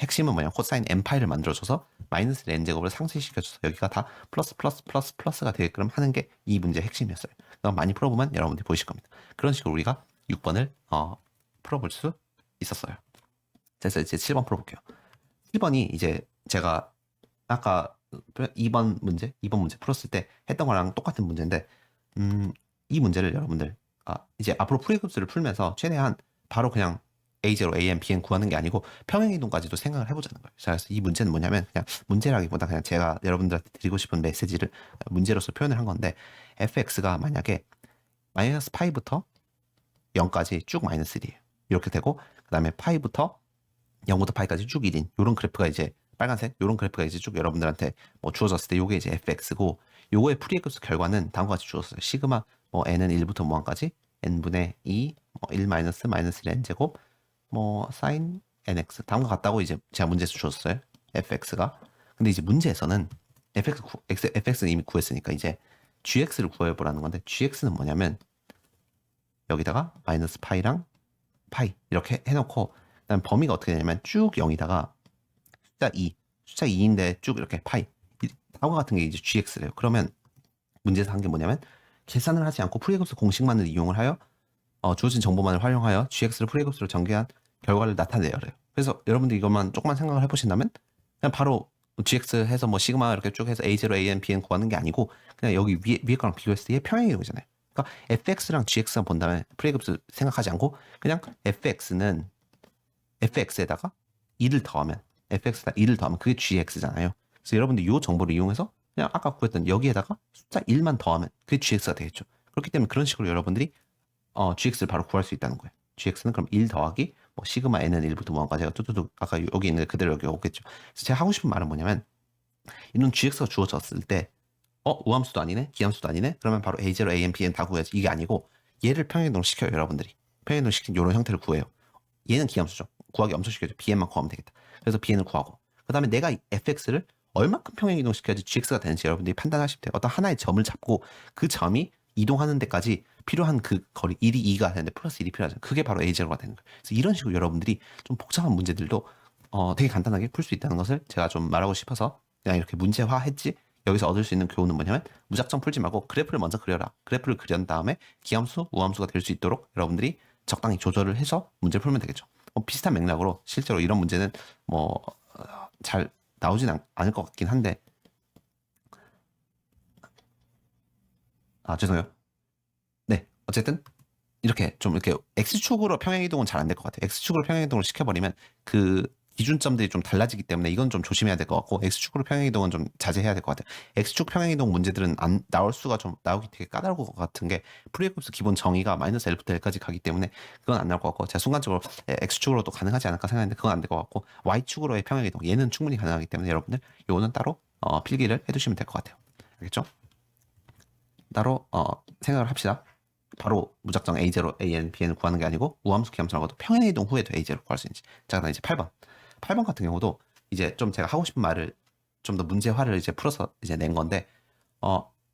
A: 핵심은 뭐냐, 코사인 n파이를 만들어줘서 마이너스 n제곱을 상쇄시켜줘서 여기가 다 플러스가 되게끔 하는 게 이 문제의 핵심이었어요. 그럼 많이 풀어보면 여러분들이 보이실 겁니다. 그런 식으로 우리가 6번을 풀어볼 수 있었어요. 그래서 이제 7번 풀어볼게요. 7번이 이제 제가 아까 2번 문제 풀었을 때 했던 거랑 똑같은 문제인데, 이 문제를 여러분들 이제 앞으로 프리급수를 풀면서 최대한 바로 그냥 A0, AN, BN 구하는 게 아니고 평행이동까지도 생각을 해보자는 거예요. 그래서 이 문제는 뭐냐면 그냥 문제라기보다 그냥 제가 여러분들한테 드리고 싶은 메시지를 문제로서 표현을 한 건데, fx가 만약에 마이너스 파이부터 0까지 쭉 마이너스 1이에요. 이렇게 되고, 그 다음에 파이부터 0부터 파이까지 쭉 1인 이런 그래프가 이제 빨간색 이런 그래프가 이제 쭉 여러분들한테 뭐 주어졌을 때 요게 이제 fx고, 요거의 프리급수 결과는 다음과 같이 주었어요. 시그마 뭐 n은 1부터 무한까지 n분의 2, 뭐 1 마이너스 1 n제곱 뭐 sin nx 다음과 같다고 이제 제가 문제에서 주었어요. fx가. 근데 이제 문제에서는 fx는 이미 구했으니까 이제 gx를 구해보라는 건데, gx는 뭐냐면 여기다가 마이너스 파이랑 파이 이렇게 해놓고, 그다음 범위가 어떻게 되냐면 쭉 0이다가 숫자 2인데 쭉 이렇게 파이 다음과 같은 게 이제 gx래요. 그러면 문제에서 한 게 뭐냐면 계산을 하지 않고 프리급수 공식만을 이용을 하여 주어진 정보만을 활용하여 gx를 프리급수로 전개한 결과를 나타내래요. 그래서 여러분들 이것만 조금만 생각을 해보신다면 그냥 바로 gx 해서 뭐 시그마 이렇게 쭉 해서 a0, an, bn 구하는 게 아니고, 그냥 여기 위에 거랑 비교했을 때 얘 평행이동이잖아요. 그러니까 fx랑 gx만 본다면 프리급수 생각하지 않고 그냥 fx에다가 2를 더하면 fx에다 2를 더하면 그게 gx잖아요. 그래서 여러분들 이 정보를 이용해서 그냥 아까 구했던 여기에다가 숫자 1만 더하면 그게 gx가 되겠죠. 그렇기 때문에 그런 식으로 여러분들이 gx를 바로 구할 수 있다는 거예요. gx는 그럼 1 더하기 뭐 시그마 n은 1부터 무한까지가 뚜뚜뚜 아까 여기 있는 그대로 여기 오겠죠. 그래서 제가 하고 싶은 말은 뭐냐면, 이런 gx가 주어졌을 때 우함수도 아니네, 기함수도 아니네, 그러면 바로 a0, an, bn 다 구해야지, 이게 아니고 얘를 평행이동 시켜요. 여러분들이 평행이동 시킨 이런 형태를 구해요. 얘는 기함수죠. 구하기 엄청 쉽겠죠. bn만 구하면 되겠다. 그래서 bn을 구하고, 그 다음에 내가 fx를 얼마큼 평행이동 시켜야지 gx가 되는지 여러분들이 판단하시면 돼요. 어떤 하나의 점을 잡고 그 점이 이동하는 데까지 필요한 그 거리 1이 2가 되는데 플러스 1이 필요하죠. 그게 바로 a0가 되는 거예요. 그래서 이런 식으로 여러분들이 좀 복잡한 문제들도 되게 간단하게 풀 수 있다는 것을 제가 좀 말하고 싶어서 그냥 이렇게 문제화했지. 여기서 얻을 수 있는 교훈은 뭐냐면 무작정 풀지 말고 그래프를 먼저 그려라. 그래프를 그린 다음에 기함수, 우함수가 될 수 있도록 여러분들이 적당히 조절을 해서 문제를 풀면 되겠죠. 비슷한 맥락으로 실제로 이런 문제는 뭐 잘 나오진 않을 것 같긴 한데, 죄송해요. 네, 어쨌든 이렇게 좀 이렇게 x축으로 평행이동은 잘 안 될 것 같아요. x축으로 평행이동을 시켜버리면 그 기준점들이 좀 달라지기 때문에 이건 좀 조심해야 될 것 같고, x축으로 평행이동은 좀 자제해야 될 것 같아요. x축 평행이동 문제들은 안 나올 수가 좀 나오기 되게 까다로울 것 같은 게, 프리급수 기본 정의가 마이너스 l부터 l까지 가기 때문에 그건 안 나올 것 같고, 제가 순간적으로 x축으로도 가능하지 않을까 생각했는데 그건 안 될 것 같고, y축으로의 평행이동 얘는 충분히 가능하기 때문에 여러분들 요거는 따로 필기를 해두시면 될 것 같아요. 알겠죠? 따로 생각을 합시다. 바로 무작정 A0, AN, BN을 구하는 게 아니고 우함수, 기함수라고도 평행이동 후에도 A0를 구할 수 있는지. 자, 그다음 이제 8번 같은 경우도 이제 좀 제가 하고 싶은 말을 좀 더 문제화를 이제 풀어서 이제 낸 건데,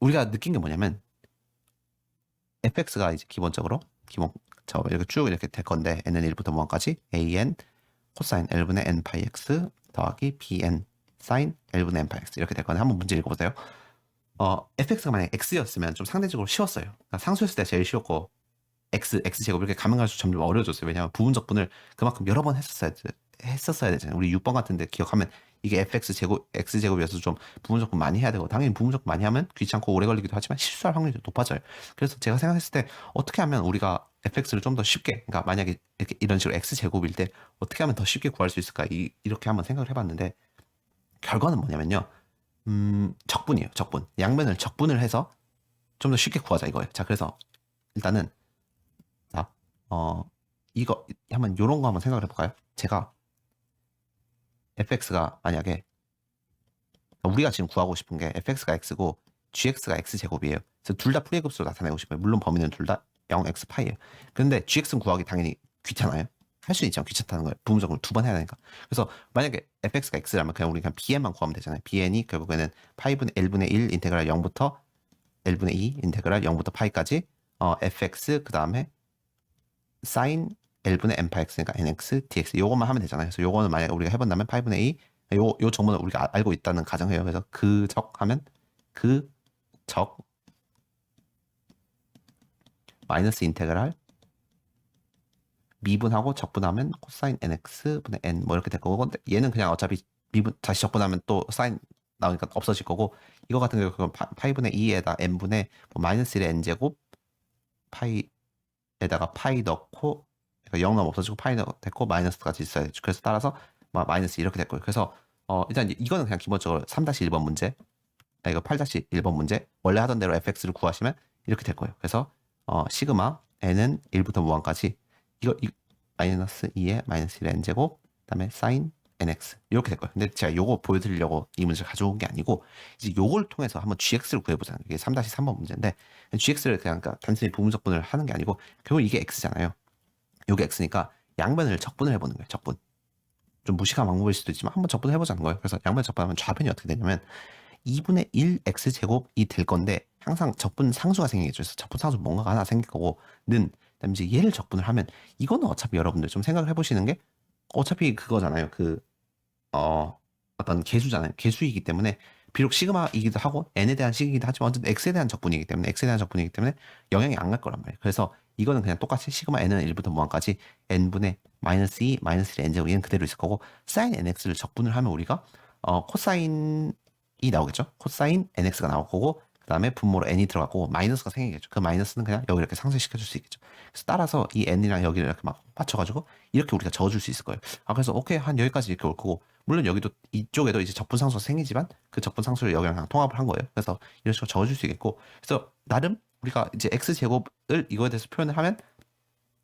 A: 우리가 느낀 게 뭐냐면 fx가 이제 기본적으로 저 이렇게 쭉 이렇게 될 건데, n은 1부터 무한까지 an 코사인 l분의 n 파이 x 더하기 bn 사인 l분의 n 파이 x 이렇게 될 건데, 한번 문제 읽어보세요. fx가 만약 x였으면 좀 상대적으로 쉬웠어요. 그러니까 상수였을 때 제일 쉬웠고, x 제곱 이렇게 가면 갈수록 점점 어려워졌어요. 왜냐하면 부분적분을 그만큼 여러 번 했었어야 되잖아요. 우리 6번 같은데 기억하면 이게 fx 제곱 x 제곱이어서 좀 부분적분 많이 해야 되고, 당연히 부분적분 많이 하면 귀찮고 오래 걸리기도 하지만 실수할 확률이 높아져요. 그래서 제가 생각했을 때 어떻게 하면 우리가 fx를 좀 더 쉽게, 그러니까 만약에 이렇게 이런 식으로 x 제곱일 때 어떻게 하면 더 쉽게 구할 수 있을까, 이렇게 한번 생각을 해봤는데 결과는 뭐냐면요. 적분이에요. 적분. 양면을 적분을 해서 좀 더 쉽게 구하자 이거예요. 자, 그래서 일단은 자, 이거 한번 요런 거 한번 생각을 해볼까요? 제가 fx가 만약에 우리가 지금 구하고 싶은 게 fx가 x고 gx가 x 제곱이에요. 그래서 둘 다 프리급수로 나타내고 싶어요. 물론 범위는 둘 다 0x 파이예요. 근데 gx는 구하기 당연히 귀찮아요. 할 수 있지만 귀찮다는 거예요. 부분적으로 두 번 해야 되니까. 그래서 만약에 fx가 x라면 그냥 우리 그냥 bn만 구하면 되잖아요. bn이 결국에는 파이분의 1분의 1 인테그랄 0부터 L분의 2 인테그랄 0부터 파이까지 fx 그 다음에 sin L분의 n파 x니까 nx dx 요것만 하면 되잖아요. 그래서 요거는 만약에 우리가 해본다면 파이분의 2 요 정보는 우리가 알고 있다는 가정이에요. 그래서 그 적 하면 그 적 마이너스 인테그랄 미분하고 적분하면 코사인 nx 분의 n 뭐 이렇게 될 거고, 근데 얘는 그냥 어차피 미분 다시 적분하면 또 사인 나오니까 없어질 거고, 이거 같은 경우 그건 파이분의 2에다 n분의 뭐 마이너스 1의 n제곱 파이에다가 파이 넣고, 그러니까 0 넣으면 없어지고 파이 됐고 마이너스까지 있어야 되죠. 그래서 따라서 마이너스 이렇게 될 거예요. 그래서 일단 이거는 그냥 기본적으로 3-1번 문제, 이거 8-1번 문제 원래 하던 대로 fx를 구하시면 이렇게 될 거예요. 그래서 시그마 n은 1부터 무한까지 이거 마이너스 2에 마이너스 1의 n제곱 그다음에 사인 nx 이렇게 될 거예요. 근데 제가 요거 보여드리려고 이 문제를 가져온 게 아니고 이제 요걸 통해서 한번 gx를 구해보자는 게 3-3번 문제인데, gx를 그냥 그러니까 단순히 부분적분을 하는 게 아니고 결국 이게 x잖아요. 요게 x니까 양변을 적분을 해보는 거예요. 적분. 좀 무식한 방법일 수도 있지만 한번 적분을 해보자는 거예요. 그래서 양변 적분하면 좌변이 어떻게 되냐면 2분의 1 x제곱이 될 건데 항상 적분 상수가 생기겠죠. 그래서 적분 상수 뭔가가 하나 생길 거고 는, 그다음에 이제 얘를 적분을 하면 이거는 어차피 여러분들 좀 생각을 해보시는 게 어차피 그거잖아요. 어떤 개수잖아요. 개수이기 때문에 비록 시그마이기도 하고 n에 대한 식이기도 하지만 어쨌든 x에 대한 적분이기 때문에 영향이 안 갈 거란 말이에요. 그래서 이거는 그냥 똑같이 시그마 n은 1부터 무한까지 n분의 마이너스 2 마이너스 1 n제곱, 얘는 그대로 있을 거고, 사인 nx를 적분을 하면 우리가 코사인이 나오겠죠. 코사인 nx가 나올 거고, 그 다음에 분모로 n이 들어가고 마이너스가 생기겠죠. 그 마이너스는 그냥 여기 이렇게 상쇄시켜 줄 수 있겠죠. 그래서 따라서 이 n이랑 여기를 이렇게 막 맞춰가지고 이렇게 우리가 적어줄 수 있을 거예요. 그래서 오케이, 한 여기까지 이렇게 올 거고, 물론 여기도 이쪽에도 이제 적분 상수가 생기지만 그 적분 상수를 여기랑 그냥 통합을 한 거예요. 그래서 이런 식으로 적어줄 수 있겠고, 그래서 나름 우리가 이제 x 제곱을 이거에 대해서 표현을 하면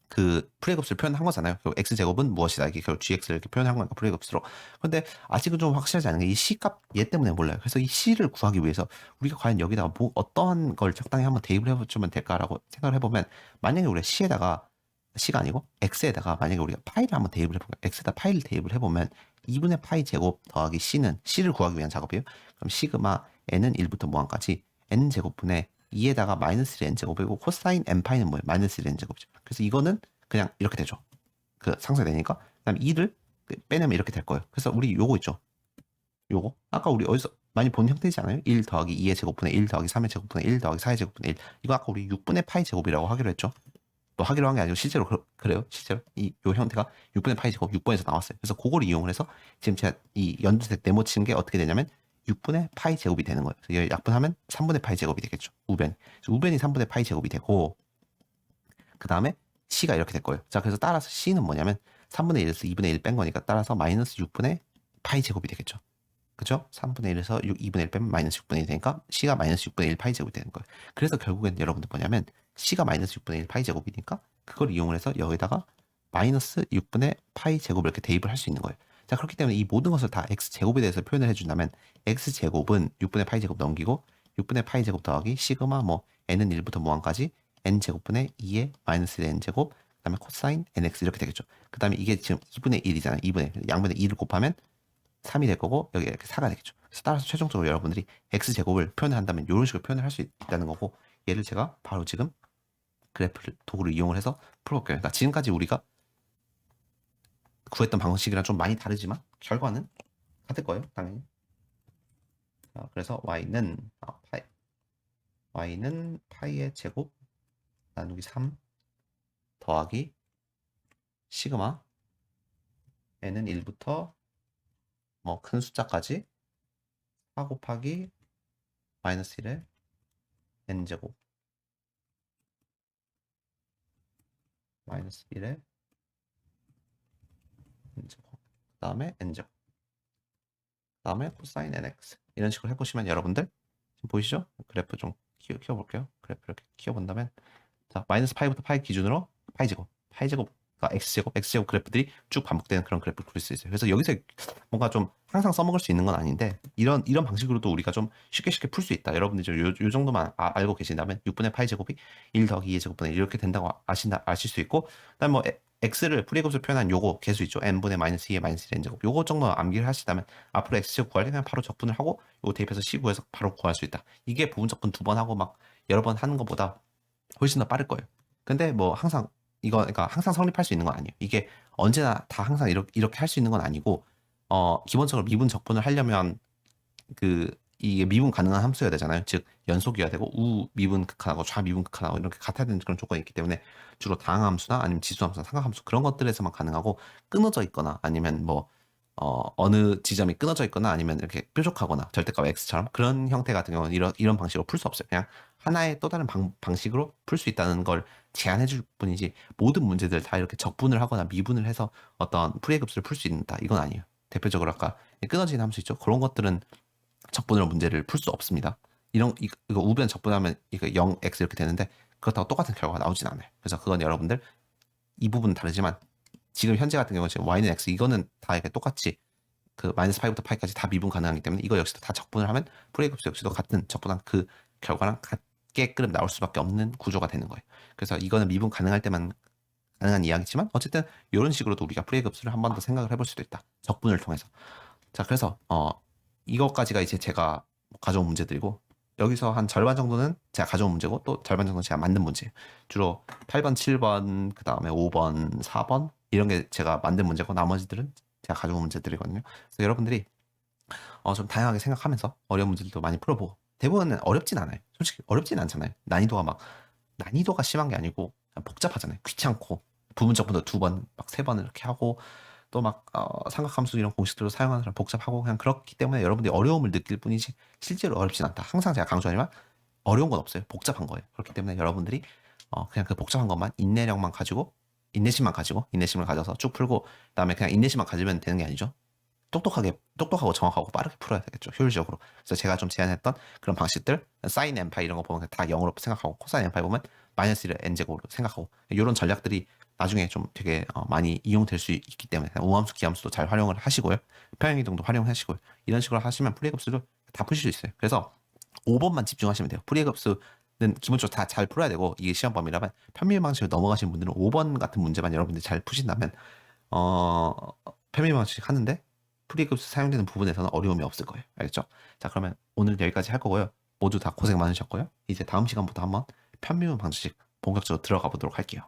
A: 그 프레급수를 표현한 거잖아요. 그 x 제곱은 무엇이다, 이게 결국 gx를 이렇게 표현한 거니까 프레급수로. 근데 아직은 좀 확실하지 않은 게 이 c 값 얘 때문에 몰라요. 그래서 이 c를 구하기 위해서 우리가 과연 여기다가 뭐 어떠한 걸 적당히 한번 대입을 해보면 될까라고 생각을 해보면, 만약에 우리가 c에다가 c가 아니고 x에다가 만약에 우리가 파이를 한번 대입을 해보면, x에다 파이를 대입을 해보면 2분의 파이 제곱 더하기 c는 c를 구하기 위한 작업이에요. 그럼 시그마 n은 1부터 무한까지 n 제곱분의 2에다가 마이너스 1 n제곱이고, 코사인 n파이는 뭐예요? 마이너스 1 n제곱이죠. 그래서 이거는 그냥 이렇게 되죠. 그 상쇄되니까. 그다음 2를 빼내면 이렇게 될 거예요. 그래서 우리 요거 있죠. 요거 아까 우리 어디서 많이 본 형태이지 않아요? 1 더하기 2의 제곱분의 1 더하기 3의 제곱분의 1 더하기 4의 제곱분의 1. 이거 아까 우리 6분의 파이 제곱이라고 하기로 했죠. 또 하기로 한 게 아니고 실제로 그래요. 실제로 요 형태가 6분의 파이 제곱 6번에서 나왔어요. 그래서 그걸 이용을 해서 지금 제가 이 연두색 네모치는 게 어떻게 되냐면 6분의 파이 제곱이 되는 거예요. 그래서 약분하면 3분의 파이 제곱이 되겠죠. 우변. 그래서 우변이 3분의 파이 제곱이 되고, 그 다음에 c가 이렇게 될 거예요. 자, 그래서 따라서 c는 뭐냐면 3분의 1에서 2분의 1 뺀 거니까 따라서 마이너스 6분의 파이 제곱이 되겠죠. 그죠? 3분의 1에서 2분의 1 빼면 마이너스 6분의 1이 되니까 c가 마이너스 6분의 1 파이 제곱이 되는 거예요. 그래서 결국엔 여러분들 뭐냐면 c가 마이너스 6분의 1 파이 제곱이니까 그걸 이용을 해서 여기다가 마이너스 6분의 파이 제곱을 이렇게 대입을 할 수 있는 거예요. 자, 그렇기 때문에 이 모든 것을 다 x제곱에 대해서 표현을 해준다면 x제곱은 6분의 파이 제곱 넘기고 6분의 파이 제곱 더하기 시그마 뭐 n은 1부터 무한까지 n제곱분의 2의 마이너스 1 n제곱 그다음에 코사인 nx 이렇게 되겠죠. 그 다음에 이게 지금 2분의 1이잖아요. 2분의 1. 양분의 2를 곱하면 3이 될 거고 여기 이렇게 4가 되겠죠. 그래서 따라서 최종적으로 여러분들이 x제곱을 표현을 한다면 이런 식으로 표현을 할 수 있다는 거고, 얘를 제가 바로 지금 그래프를 도구를 이용을 해서 풀어볼게요. 그러니까 지금까지 우리가 구했던 방식이랑 좀 많이 다르지만 결과는 같을 거예요. 당연히. 자, 그래서 y는 파이의 제곱 나누기 3 더하기 시그마 n은 1부터 뭐 큰 숫자까지 4 곱하기 마이너스 1의 n제곱 마이너스 1의 n제곱 그 다음에 n제곱 그 다음에 코사인 nx 이런 식으로 해보시면 여러분들 지금 보이시죠? 그래프 좀 키워볼게요. 그래프 이렇게 키워본다면 자 마이너스 파이부터 파이 기준으로 파이제곱 x제곱 그래프들이 쭉 반복되는 그런 그래프를 그릴 수 있어요. 그래서 여기서 뭔가 좀 항상 써먹을 수 있는 건 아닌데 이런 방식으로도 우리가 좀 쉽게 풀 수 있다. 여러분들이 좀 요 정도만 알고 계신다면 6분의 파이제곱이 1 더하기 2의 제곱분의 1 이렇게 된다고 아실 수 있고 그다음 뭐 x를 프리급수로 표현한 요거 개수 있죠. n분의 마이너스 2의 마이너스 1 n제곱 요거 정도 암기를 하시다면 앞으로 x제곱 구할 때 그냥 바로 적분을 하고 요거 대입해서 c 구해서 바로 구할 수 있다. 이게 부분 적분 2번 하고 막 여러 번 하는 것보다 훨씬 더 빠를 거예요. 근데 뭐 항상 그러니까 항상 성립할 수 있는 건 아니에요. 이게 언제나 다 항상 이렇게 할 수 있는 건 아니고 기본적으로 미분 적분을 하려면 이게 미분 가능한 함수여야 되잖아요. 즉 연속이어야 되고 우 미분 극한하고 좌 미분 극한하고 이렇게 같아야 되는 그런 조건이 있기 때문에 주로 다항함수나 아니면 지수함수나 삼각함수 그런 것들에서만 가능하고 끊어져 있거나 아니면 뭐 어느 지점이 끊어져 있거나 아니면 이렇게 뾰족하거나 절대값 x처럼 그런 형태 같은 경우는 이런 방식으로 풀 수 없어요. 그냥 하나의 또 다른 방식으로 풀 수 있다는 걸 제안해 줄 뿐이지 모든 문제들 다 이렇게 적분을 하거나 미분을 해서 어떤 풀이의 급수를 풀 수 있다 이건 아니에요. 대표적으로 아까 끊어지는 함수 있죠. 그런 것들은 적분으로 문제를 풀 수 없습니다. 이거 우변 적분하면 이거 0x 이렇게 되는데 그렇다고 똑같은 결과가 나오진 않아요. 그래서 그건 여러분들 이 부분은 다르지만 지금 현재 같은 경우는 지금 y는 x 이거는 다 이렇게 똑같이 그 마이너스 파이부터 파이까지 다 미분 가능하기 때문에 이거 역시도 다 적분을 하면 풀이의 급수 역시도 같은 적분한 그 결과랑 같게끔 나올 수밖에 없는 구조가 되는 거예요. 그래서 이거는 미분 가능할 때만 가능한 이야기지만 어쨌든 이런 식으로도 우리가 풀이의 급수를 한 번 더 생각을 해볼 수도 있다. 적분을 통해서. 자 그래서 이것까지가 이제 제가 가져온 문제들이고 여기서 한 절반 정도는 제가 가져온 문제고 또 절반 정도는 제가 만든 문제예요. 주로 8번, 7번, 그 다음에 5번, 4번 이런 게 제가 만든 문제고 나머지들은 제가 가져온 문제들이거든요. 그래서 여러분들이 좀 다양하게 생각하면서 어려운 문제들도 많이 풀어보고 대부분은 어렵진 않아요. 솔직히 어렵진 않잖아요. 난이도가 심한 게 아니고 복잡하잖아요. 귀찮고 부분적분도 2번, 막 3번 이렇게 하고 또 막 삼각함수 이런 공식들을 사용하는 사람 복잡하고 그냥 그렇기 때문에 여러분들이 어려움을 느낄 뿐이지 실제로 어렵진 않다. 항상 제가 강조하지만 어려운 건 없어요. 복잡한 거예요. 그렇기 때문에 여러분들이 그냥 그 복잡한 것만 인내심만 인내심을 가져서 쭉 풀고 그다음에 그냥 인내심만 가지면 되는 게 아니죠. 똑똑하고 정확하고 빠르게 풀어야 되겠죠. 효율적으로. 그래서 제가 좀 제안했던 그런 방식들, 사인 n파이 이런 거 보면 다 0으로 생각하고 코사인 n파이 보면 마이너스 1을 n제곱으로 생각하고 이런 전략들이 나중에 좀 되게 많이 이용될 수 있기 때문에 우함수, 기함수도 잘 활용을 하시고요. 평행이동도 활용하시고요. 이런 식으로 하시면 풀이의 급수를 다 푸실 수 있어요. 그래서 5번만 집중하시면 돼요. 풀이의 급수는 기본적으로 다 잘 풀어야 되고 이게 시험 범위라면 편밀 방식을 넘어가신 분들은 5번 같은 문제만 여러분들이 잘 푸신다면 편밀 방식 하는데 프리급수 사용되는 부분에서는 어려움이 없을 거예요. 알겠죠? 자, 그러면 오늘 여기까지 할 거고요. 모두 다 고생 많으셨고요. 이제 다음 시간부터 한번 편미분 방식 본격적으로 들어가 보도록 할게요.